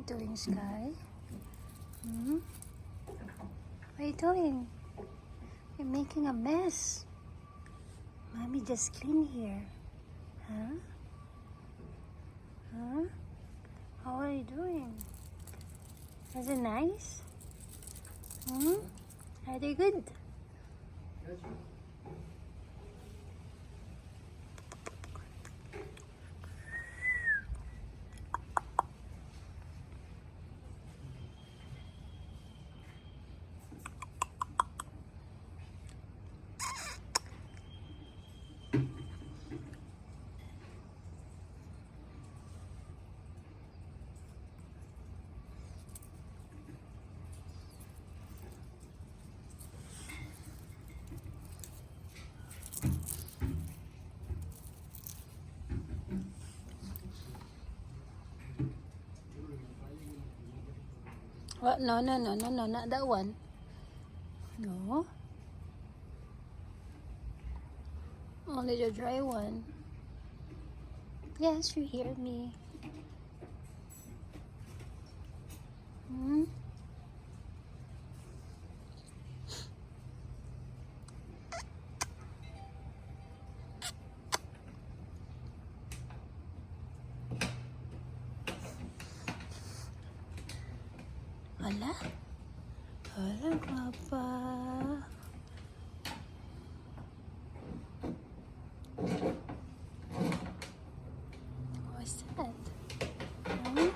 doing, Sky? Hmm? What are you doing? You're making a mess. Mommy just cleaned here. Huh? Huh? How are you doing? Was it nice? Hmm? Are they good? What? No, not that one. No. Only the dry one. Yes, you hear me. Hmm? Wala? Wala, Papa. What's that? Huh?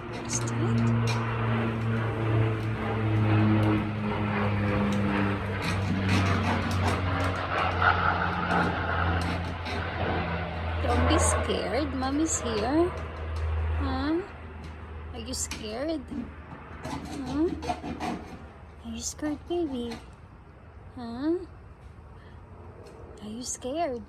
What's that? Don't be scared. Mommy's here. Huh? Are you scared? Huh? Are you scared, baby? Huh? Are you scared?